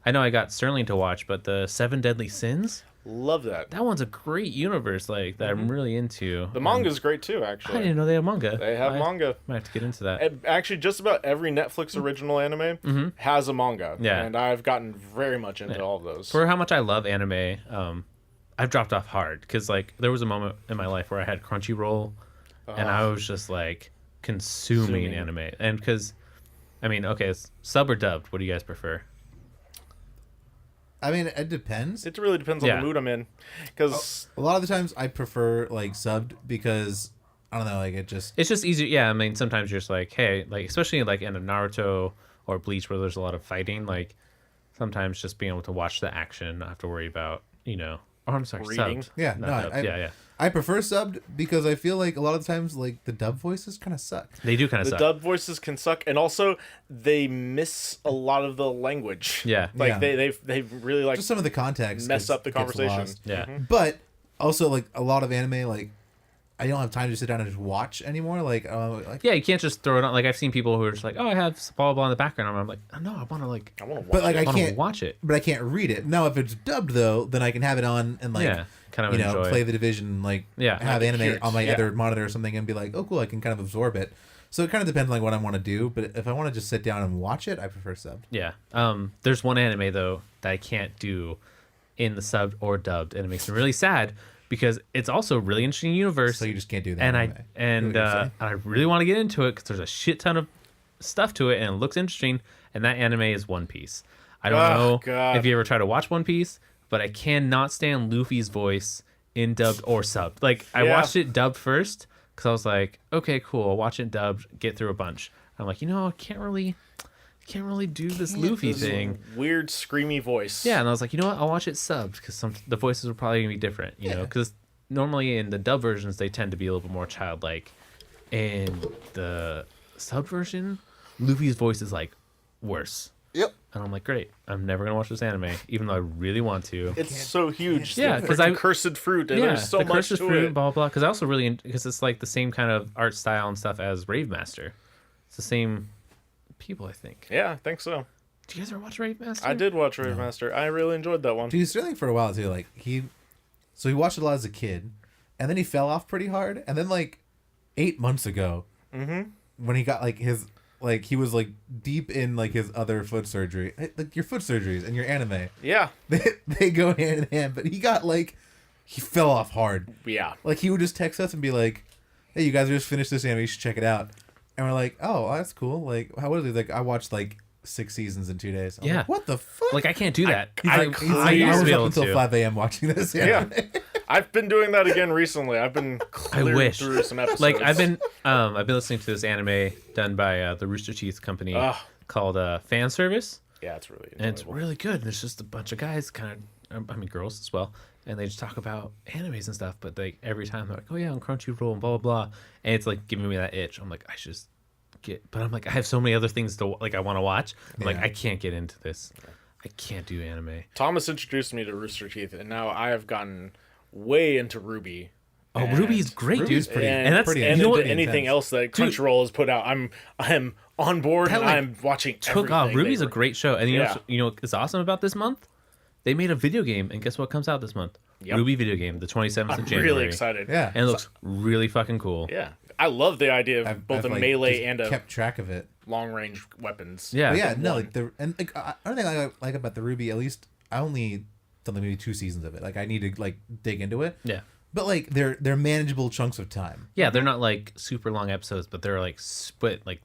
I know I got Sterling to watch, but the Seven Deadly Sins, Love that. that one's a great universe like that I'm really into. The manga's great too, actually. I didn't know they have manga. They have manga. Might have to get into that. Actually, just about every Netflix original anime has a manga. Yeah. And I've gotten very much into all of those. For how much I love anime, I've dropped off hard because like there was a moment in my life where I had Crunchyroll, and I was just like consuming anime. And because, I mean, okay, it's sub or dubbed. What do you guys prefer? I mean, it depends. It really depends on Yeah. the mood I'm in. Because A lot of the times I prefer like subbed because I don't know, like it just It's just easier. Yeah, I mean, sometimes you're just like, hey, like especially like in a Naruto or Bleach where there's a lot of fighting. Like sometimes just being able to watch the action, not have to worry about Oh, I'm sorry, Reading. subbed. yeah, Not no, dubbed. Yeah. I prefer subbed because I feel like a lot of the times like the dub voices kind of suck. They do kind of the suck. dub voices can suck, and also they miss a lot of the language. Yeah. Like Yeah. they really like Just some of the context mess gets- up the gets conversation. lost. Yeah. But also like a lot of anime, like I don't have time to sit down and just watch anymore. Like Yeah, you can't just throw it on. Like I've seen people who are just like, oh, I have blah blah blah in the background. I'm like, oh, no, I want to like, I want to watch But like it. I want to can't watch it. but I can't read it. Now if it's dubbed though, then I can have it on and like Yeah, kind of enjoy play it. the division, like Yeah. have hear anime it. on my Yeah. other monitor or something and be like, oh cool, I can kind of absorb it. So it kind of depends on like what I want to do. But if I want to just sit down and watch it, I prefer subbed. Yeah. There's one anime though that I can't do in the subbed or dubbed, and it makes me really sad because it's also a really interesting universe. So you just can't do that. And I really want to get into it because there's a shit ton of stuff to it and it looks interesting. And that anime is One Piece. I don't know if you ever try to watch One Piece, but I cannot stand Luffy's voice in dubbed or subbed. Like I watched it dubbed first because I was like, okay, cool, I'll watch it dubbed, get through a bunch. I'm like, I can't really do this Luffy thing. Weird screamy voice. Yeah, and I was like, you know what? I'll watch it subbed because the voices are probably gonna be different. You know, because normally in the dub versions they tend to be a little bit more childlike. In the sub version, Luffy's voice is like worse. Yep. And I'm like, great. I'm never gonna watch this anime, even though I really want to. It's so huge. Yeah, because cursed fruit. And there's so the much cursed to fruit, it. blah blah. Because I also really because it's like the same kind of art style and stuff as Rave Master. It's the same people, I think. Yeah, I think so. Do you guys ever watch Rave Master? I did watch Rave Master. I really enjoyed that one. Dude, Sterling for a while too. Like he watched it a lot as a kid, and then he fell off pretty hard. And then like 8 months ago, when he got like his. Like, he was, like, deep in, like, his other foot surgery. Like, your foot surgeries and your anime. Yeah. They go hand in hand. But he got, like, he fell off hard. Yeah. Like, he would just text us and be like, hey, you guys just finished this anime. You should check it out. And we're like, oh, that's cool. Like, how was it? Like, I watched, like, 6 seasons in 2 days. I'm like, what the fuck? Like, I can't do that. I was up until 5 a.m. watching this anime. Yeah. I've been doing that again recently. I've been clearing through some episodes. Like I've been listening to this anime done by the Rooster Teeth company called Fan Service. Yeah, it's really enjoyable. And it's really good. There's just a bunch of guys, girls as well, and they just talk about animes and stuff. But like every time they're like, "Oh yeah, on Crunchyroll and blah blah blah," and it's like giving me that itch. I'm like, I should just but I'm like, I have so many other things to like I want to watch. I'm like, I can't get into this. I can't do anime. Thomas introduced me to Rooster Teeth, and now I have gotten way into Ruby. Oh, Ruby's great, Ruby's dude. pretty, and that's pretty and intense. anything else that Crunchyroll has put out, I'm on board and I'm watching everything. Ruby's a great show, and you know what's awesome about this month? They made a video game, and guess what comes out this month? Ruby video game, the 27th of January. I'm really excited. Yeah, and it looks really fucking cool. Yeah, I love the idea of both a melee and a kept track of it. Long range weapons. Yeah, yeah. No, like another thing I like about the Ruby, at least I only done like maybe 2 seasons of it. Like I need to like dig into it. Yeah. But like they're manageable chunks of time. Yeah, they're not like super long episodes, but they're like split. Like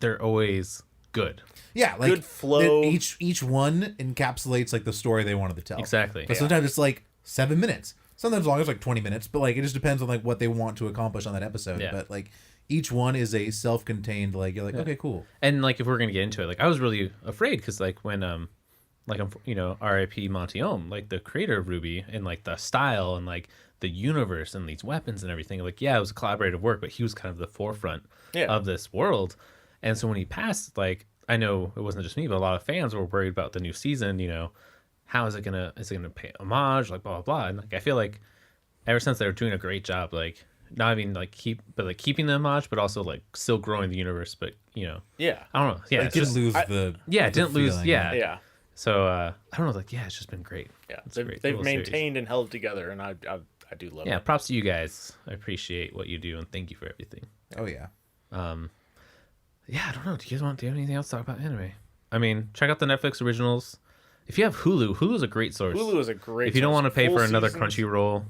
they're always good. Yeah, like good flow. Each one encapsulates like the story they wanted to tell. Exactly. But sometimes it's like 7 minutes. Sometimes long as like 20 minutes. But like it just depends on like what they want to accomplish on that episode. Yeah. But like each one is a self-contained. Like you're like okay, cool. And like if we're gonna get into it, like I was really afraid because like when like I'm R.I.P. Monty Ohm, like the creator of Ruby and like the style and like the universe and these weapons and everything. Like it was a collaborative work, but he was kind of the forefront of this world. And so when he passed, like I know it wasn't just me, but a lot of fans were worried about the new season. How is it gonna pay homage, like blah blah blah. And like I feel like ever since they were doing a great job, like not even like keeping the homage, but also like still growing the universe. But I don't know. Yeah, it didn't lose the didn't lose. feeling. Yeah. So I don't know. Like it's just been great. Yeah, it's they've maintained and held together, and I do love it. Yeah, props to you guys. I appreciate what you do, and thank you for everything. Oh yeah. Yeah, I don't know. Do you have anything else to talk about anime? I mean, check out the Netflix originals. If you have Hulu, Hulu's a great source. Hulu is a great. If you don't want to pay for another seasons. Crunchyroll,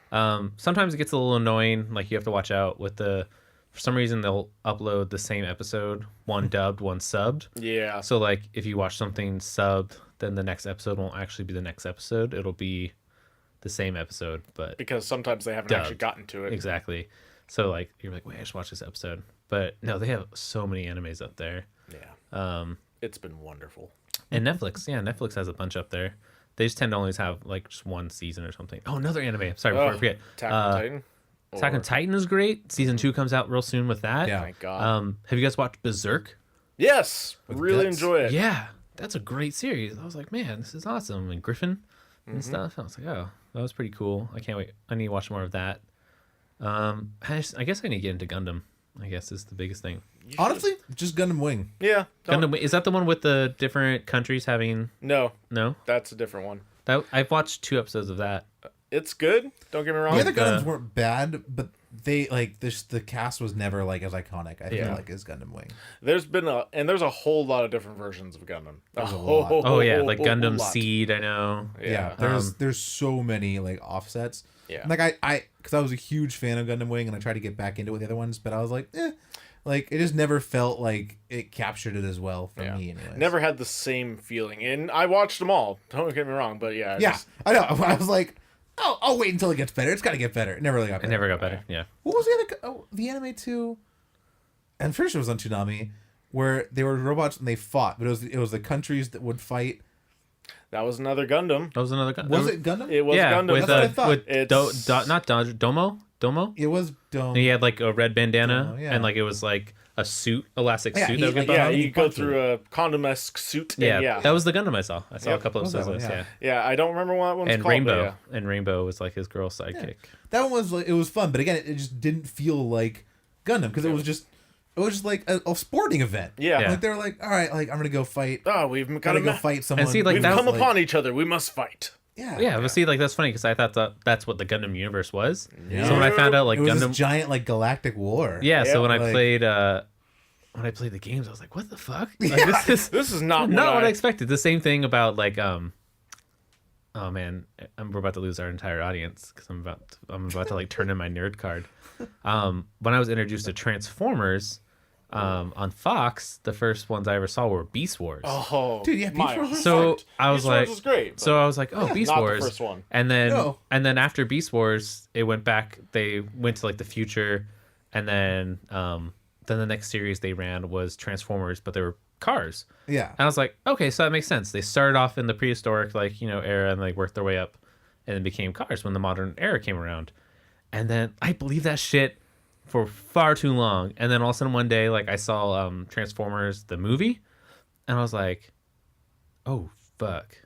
but sometimes it gets a little annoying. Like you have to watch out with for some reason they'll upload the same episode, one dubbed, one subbed. Yeah. So like if you watch something subbed, then the next episode won't actually be the next episode. It'll be the same episode, but because sometimes they haven't dubbed. actually gotten to it. Exactly. So like you're like, wait, I should watch this episode. But no, they have so many animes up there. Yeah. It's been wonderful. And Netflix has a bunch up there. They just tend to always have like just one season or something. Oh, another anime. Sorry, before I forget. Attack on Titan. Attack on Titan is great. Season 2 comes out real soon with that. Yeah. Thank God. Have you guys watched Berserk? Yes, really guts. enjoy it. Yeah, that's a great series. I was like, man, this is awesome. And Griffin and stuff. I was like, oh, that was pretty cool. I can't wait. I need to watch more of that. I guess I need to get into Gundam. I guess is the biggest thing. Honestly, just Gundam Wing. Yeah. Gundam, is that the one with the different countries having? No, No, that's a different one. I've watched 2 episodes of that. it's good. Don't get me wrong. The other Gundams weren't bad, but they the cast was never like as iconic. I feel like as Gundam Wing. There's a whole lot of different versions of Gundam. There's a lot. Oh yeah, like Gundam Seed. I know. Yeah, there's so many like offsets. Yeah, like I because I was a huge fan of Gundam Wing and I tried to get back into it with the other ones, but I was like, like it just never felt like it captured it as well for me. Anyways. Never had the same feeling, and I watched them all. Don't get me wrong, but I know. I was like, I'll wait until it gets better. It's got to get better. It never really got better. It never got better. Yeah. What was the other? Oh, the anime too. I'm pretty sure it was on Toonami, where they were robots and they fought, but it was the countries that would fight. That was another Gundam. That was another Gundam. Was it Gundam? It was Gundam. That's what I thought. With Domo. It was Dome. He had like a red bandana, Domo, yeah. and like it was like a suit, elastic Yeah, suit. he- that would like, You go through a condom-esque suit. yeah, that was the Gundam I saw. I saw a couple What was episodes. that one? Yeah. I don't remember what that one's And called. Rainbow, But and Rainbow was like his girl sidekick. That one was like, it was fun, but again, it just didn't feel like Gundam because it was just like a sporting event. Yeah. Like they were like, all right, like I'm gonna go fight. Oh, we've Gotta go fight someone. see, like, We've that come was, upon each other. We must fight. Yeah, but see, like that's funny because I thought that's what the Gundam universe was. Yeah. So when I found out like it was Gundam, this giant like galactic war. yeah. So when I like- played the games, I was like, what the fuck? Like, This is not what I expected. The same thing about like oh man, we're about to lose our entire audience because I'm about to like turn in my nerd card. When I was introduced to Transformers on Fox, the first ones I ever saw were Beast Wars. Oh, Dude, yeah, Beast my Wars was so heart. I was Beast Wars like, was great, so I was like, oh, Beast not the Wars. first one. And then No. after Beast Wars, it went back. They went to like the future, and then the next series they ran was Transformers, but they were cars. Yeah. And I was like, okay, so that makes sense. They started off in the prehistoric era and like worked their way up, and then became cars when the modern era came around. And then I believed that shit for far too long, and then all of a sudden one day, like I saw Transformers the movie, and I was like, oh fuck,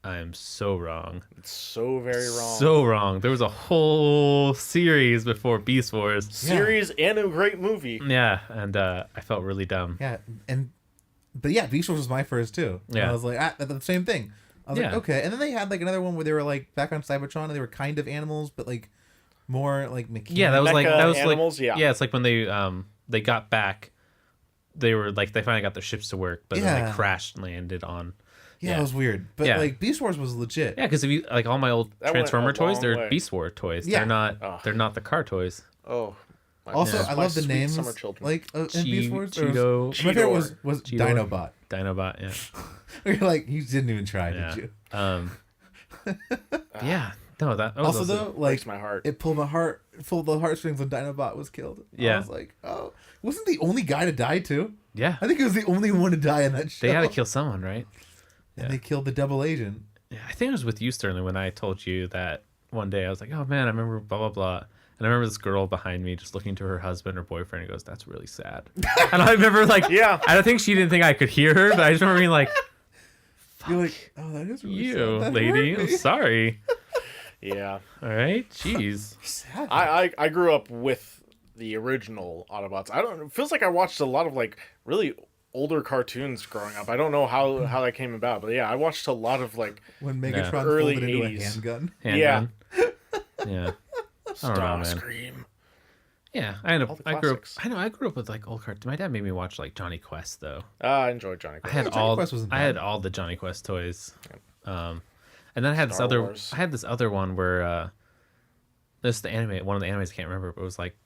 I'm so wrong. It's so very wrong. So wrong. There was a whole series before Beast Wars. Series and a great movie. Yeah, and I felt really dumb. Yeah, but yeah, Beast Wars was my first too. And Yeah. I was like, the same thing. I was like, Yeah. okay. And then they had like another one where they were like back on Cybertron and they were kind of animals, but like more like mechanical. Yeah, that was animals, like it's like when they got back, they were like they finally got their ships to work, but then Yeah. they crashed and landed on. Yeah, it was weird. But Yeah. like Beast Wars was legit. Yeah, because if you like all my old That went Transformer a toys, long they're way. Beast War toys. Yeah. They're not the car toys. Oh. my Also, goodness. I My love the sweet names summer children. like in Beast Wars. There Cheeto, my favorite was Cheetor. Dinobot. Dinobot, yeah. You're like, you didn't even try, Yeah. did you? Yeah. No, that was Also, though, like Breaks my heart. it pulled the heartstrings when Dinobot was killed. Yeah. I was like, oh, wasn't the only guy to die too? yeah. I think it was the only one to die in that show. They had to kill someone, right? And they killed the double agent. Yeah, I think it was with you, Sterling, when I told you that one day. I was like, oh man, I remember blah blah blah. And I remember this girl behind me just looking to her husband or boyfriend and goes, that's really sad. And I remember like, Yeah. I don't think she didn't think I could hear her, but I just remember being like, You're like, oh, that is really you sad. That lady, hurt I'm me. sorry. Yeah. All right, jeez. Sad. I grew up with the original Autobots. It feels like I watched a lot of like really older cartoons growing up. I don't know how that came about, but yeah, I watched a lot of like When Megatron Early folded into 80s. a handgun. Handgun. Yeah. I don't know, man. Starscream. Yeah, All the I grew up. classics. I grew up with like old cartoons. My dad made me watch like Johnny Quest though. I enjoyed Johnny I Quest. had Johnny all. Quest wasn't I had bad. all the Johnny Quest toys. And then I had Star this other. Wars. I had this other one where this is the anime. One of the animes I can't remember, but it was like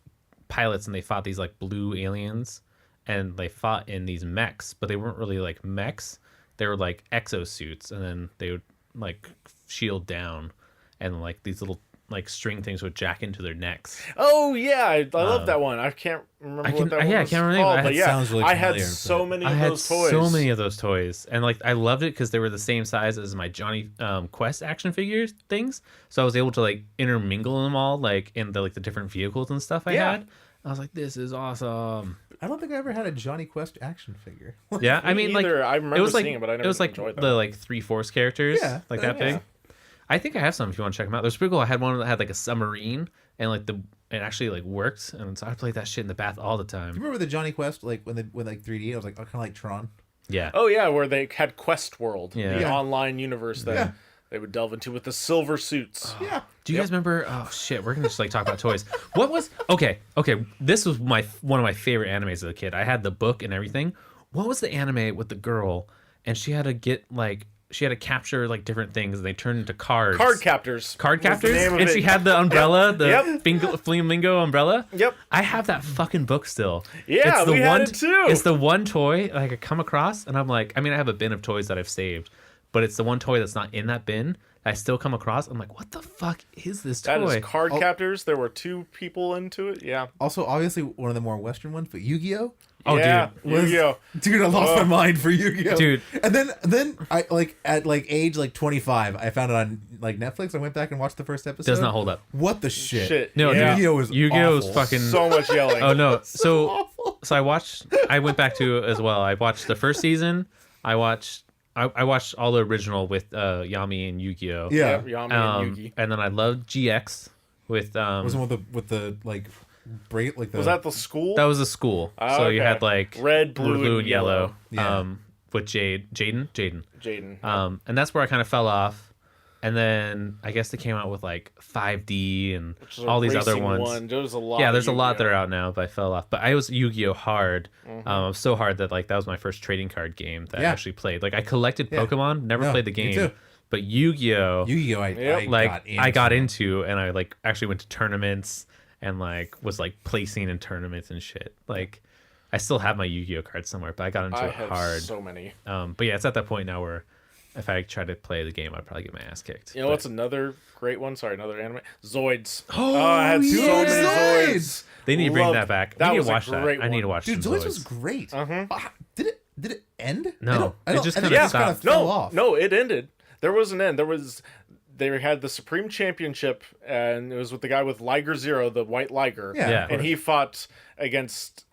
pilots and they fought these like blue aliens, and they fought in these mechs, but they weren't really like mechs. They were like exosuits, and then they would like shield down, and like these little like string things would jack into their necks. Oh yeah, I love that one. I can't remember what that one I was can't remember. called, I but had- yeah, sounds really I had familiar, so but- many I of had those toys. so many of those toys, and like I loved it because they were the same size as my Johnny Quest action figures things. So I was able to like intermingle them all, like in the different vehicles and stuff I Yeah. had. I was like, this is awesome. I don't think I ever had a Johnny Quest action figure. Yeah, I mean, like either. I remember it was like seeing it, but I never it was like enjoyed them. the like 3/4 characters, Yeah, like that yeah. big. I think I have some if you want to check them out. There's pretty cool. I had one that had like a submarine, and like it actually like worked, and so I played that shit in the bath all the Do you time. remember the Johnny Quest when like 3D? I was like kind of like Tron. Yeah, Oh yeah, where they had Quest World, Yeah. the Yeah. online universe that Yeah. they would delve into with the silver suits. Yeah. Do you guys remember? Oh shit, we're gonna just like talk about toys. What was okay? This was one of my favorite animes as a kid. I had the book and everything. What was the anime with the girl and she had to capture like different things and they turned into cards. Card captors. And she had the umbrella, Yep. flamingo umbrella. Yep. I have that fucking book still. Yeah, it's the we had it too. It's the one toy like I come across and I'm like, I mean, I have a bin of toys that I've saved, but it's the one toy that's not in that bin that I still come across. I'm like, what the fuck is this toy? That is card captors. There were 2 people into it. Yeah. Also, obviously, one of the more Western ones, but Yu-Gi-Oh. Oh, yeah, dude. Yu-Gi-Oh. Dude, I lost my mind for Yu-Gi-Oh. Dude. And then I like at like age like 25, I found it on like Netflix. I went back and watched the first episode. Does not hold up. What the shit? Shit. No, yeah. Yu-Gi-Oh is Yu-Gi-Oh's awful. fucking So much yelling. Oh no. So awful. I went back to it as well. I watched the first season. I watched all the original with Yami and Yu-Gi-Oh. Yeah. Yami and Yugi. And then I loved GX with Was the one with the like braid like the Was that the school? that was a school. Oh, so you okay. had like Red, blue, and yellow. Yeah. With Jaden. Jaden. And that's where I kind of fell off. And then I guess they came out with like 5D and Which is a all these other racing ones. one. There's a lot. Yeah, of there's a lot that Yu-Gi-Oh. are out now, but I fell off. But I was Yu-Gi-Oh hard. So hard that like that was my first trading card game that I Yeah. actually played. Like I collected Yeah. Pokemon, never played the me game. too. But Yu-Gi-Oh, Yu-Gi-Oh. Yep. I got into, and I like actually went to tournaments and like was like placing in tournaments and shit. Like I still have my Yu-Gi-Oh cards somewhere, but I got into I it have hard. so many. But yeah, it's at that point now where if I try to play the game, I'd probably get my ass kicked. You know what's another great one? Sorry, another anime. Zoids. Oh, I had so yeah, many Zoids! Zoids. They need to bring Loved- that back. That We need was to a watch that. great I need to one. watch Dude, some Zoids Zoids. was great. Did it end? No, I it don't- just I think kinda it kind of stopped. fell No, off. no, it ended. There was an end. They had the Supreme Championship, and it was with the guy with Liger Zero, the white Liger. Yeah, Yeah. of And course. he fought against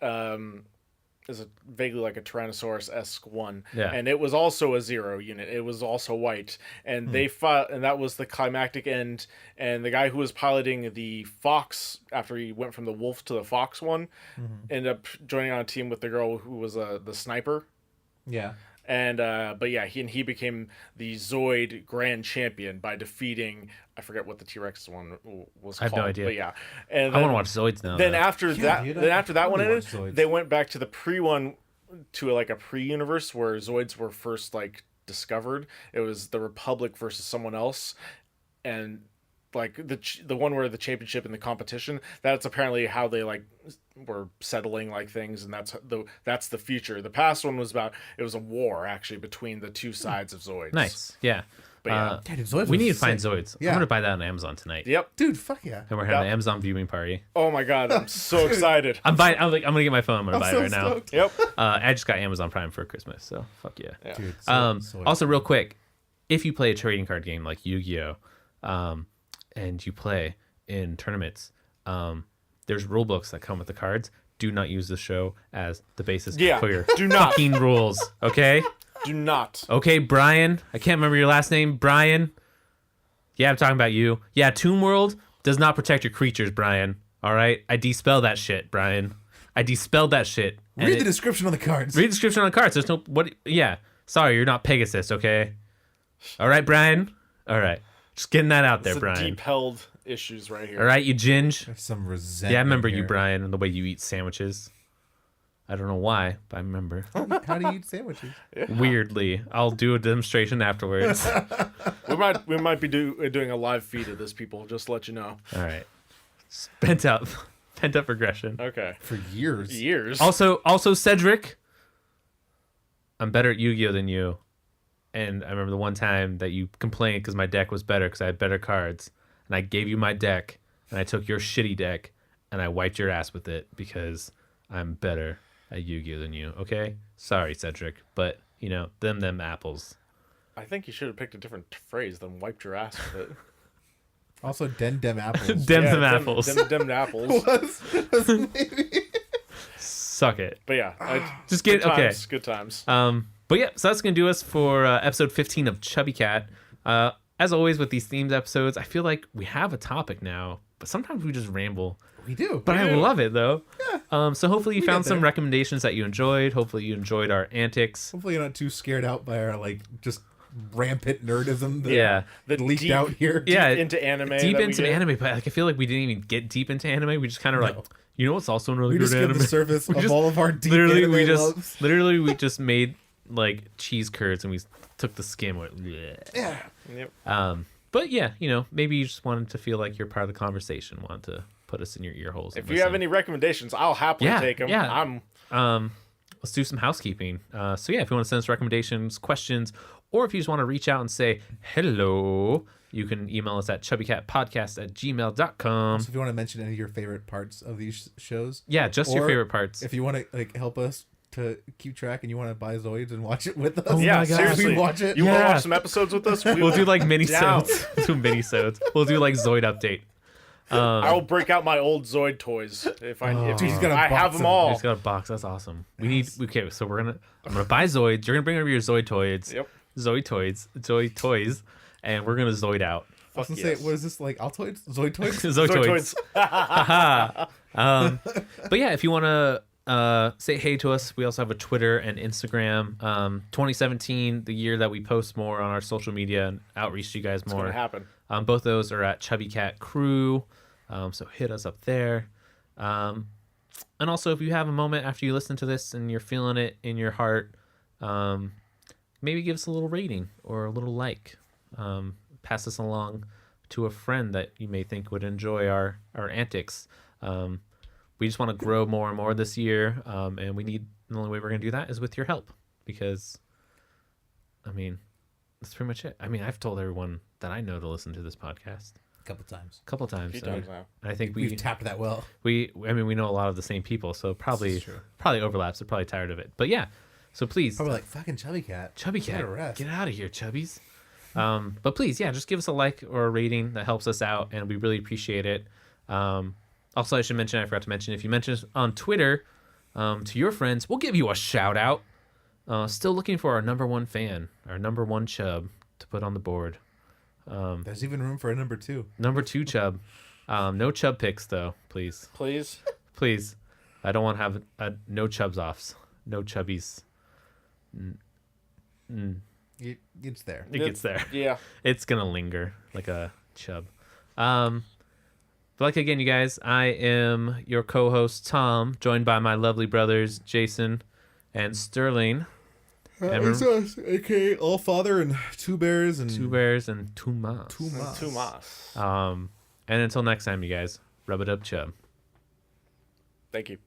is it vaguely like a Tyrannosaurus-esque one. Yeah. And it was also a Zero unit. It was also white. And they fought, and that was the climactic end. And the guy who was piloting the Fox, after he went from the Wolf to the Fox one, ended up joining on a team with the girl who was the sniper. Yeah. And but yeah, he became the Zoid Grand Champion by defeating, I forget what the T-Rex one was I have called. no idea. But yeah, and I want to watch Zoids now. Then though. after that, dude, then after that one I ended, watch Zoids. they went back to the pre-one, to like a pre-universe where Zoids were first like discovered. It was the Republic versus someone else, and like the one where the championship and the competition. That's apparently how they like were settling like things, and that's the future. The past one was about, it was a war actually between the two sides of Zoids. Nice. Yeah. But yeah. Yeah, dude, Zoids We was need to find sick. Zoids. Yeah. I'm going to buy that on Amazon tonight. Yep. Dude, fuck yeah. And we're having Yep. an Amazon viewing party. Oh my god, I'm so excited. I'm going to get my phone. I'm going to buy so it right now. stoked. Yep. I just got Amazon Prime for Christmas, so fuck yeah. Yeah. Dude, Also, real quick, if you play a trading card game like Yu-Gi-Oh, and you play in tournaments, there's rule books that come with the cards. Do not use the show as the basis Yeah, for your do not. fucking rules, okay? Do not. Okay, Brian. I can't remember your last name. Brian. Yeah, I'm talking about you. Yeah, Tomb World does not protect your creatures, Brian. All right? I despell that shit, Brian. I dispelled that shit. And Read the description on the cards. read the description on the cards. There's no... What? Yeah. Sorry, you're not Pegasus, okay? All right, Brian? All right. Just getting that out there, Some Brian. deep held issues right here. All right, you ginge. There's some resentment. Yeah, I remember you, here. Brian, and the way you eat sandwiches. I don't know why, but I remember. How do you eat sandwiches? Weirdly. I'll do a demonstration afterwards. We might be doing a live feed of this, people. Just to let you know. All right. Pent up regression. Okay. For years. Years. Also Cedric, I'm better at Yu-Gi-Oh than you. And I remember the one time that you complained because my deck was better because I had better cards. And I gave you my deck, and I took your shitty deck, and I wiped your ass with it because I'm better at Yu-Gi-Oh than you. Okay? Sorry, Cedric, but, you know, them apples. I think you should have picked a different phrase than wiped your ass with it. Also, dem apples. Them Yeah, apples. Dem apples. was maybe. Suck it. But yeah, Just get... good Okay. times, good times. But yeah, so that's going to do us for episode 15 of Chubby Cat. As always with these themed episodes, I feel like we have a topic now, but sometimes we just ramble. We do. But I do. love it, though. Yeah. So hopefully you We found get some there. recommendations that you enjoyed. Hopefully you enjoyed our antics. Hopefully you're not too scared out by our, like, just rampant nerdism Yeah. that leaked out here. Yeah, into anime. Deep into anime, but like I feel like we didn't even get deep into anime. We just kind of like, you know what's also really We good just anime? skimmed the surface of all of our deep literally anime we just loves. literally we just made like cheese curds and we took the skim with Yeah. Yep. but yeah, you know, maybe you just wanted to feel like you're part of the conversation, wanted to put us in your ear holes. If you have any recommendations, I'll happily take them. Yeah. Let's do some housekeeping. So yeah, if you want to send us recommendations, questions, or if you just want to reach out and say hello, you can email us at chubbycatpodcast@gmail.com. So if you want to mention any of your favorite parts of these shows, Yeah, just your or favorite parts. If you want to like help us to keep track and you want to buy Zoids and watch it with us, Oh Yeah, my God. seriously. we watch it. You want to Yeah. watch some episodes with us? We'll do like Down. mini-sodes. We'll do mini-sodes. We'll do like Zoid update. I will break out my old Zoid toys if I. If Dude, he's got a I box have them of all. He's got a box. That's awesome. We need. Okay, so I'm gonna buy Zoids. You're gonna bring over your Zoid toys. Yep. Zoid toys, and we're gonna Zoid out. I was Fuck gonna yes. say, what is this like? Altoids, Zoid toys. Zoid Zoid toys. toys. But yeah, if you want to say hey to us, we also have a Twitter and Instagram. 2017, the year that we post more on our social media and outreach to you guys It's more. gonna happen. Both those are at Chubby Cat Crew. So hit us up there. And also, if you have a moment after you listen to this and you're feeling it in your heart, maybe give us a little rating or a little like. Pass this along to a friend that you may think would enjoy our antics. We just want to grow more and more this year, and the only way we're going to do that is with your help, because, I mean, that's pretty much it. I mean, I've told everyone that I know to listen to this podcast A couple times. a couple times. Few times now. I think We've tapped that well. we know a lot of the same people, so probably overlaps. They're probably tired of it, but yeah. So please, Probably like fucking Chubby Cat. Chubby Get Cat, a rest. get out of here, chubbies. But please, yeah, just give us a like or a rating. That helps us out, and we really appreciate it. Also, I forgot to mention, if you mention us on Twitter to your friends, we'll give you a shout out. Still looking for our number one fan, our number one chub to put on the board. There's even room for a number 2. Number 2 chub. No chub picks though, please. Please. Please. I don't want to have no chubs offs. No chubbies. It's there. It gets there. Yeah. It's going to linger like a chub. But like again, you guys, I am your co-host, Tom, joined by my lovely brothers, Jason and Sterling. It's us, aka All Father and Two Bears and Two Bears and Two Mas. Tumas. And until next time, you guys, rub it up, chub. Thank you.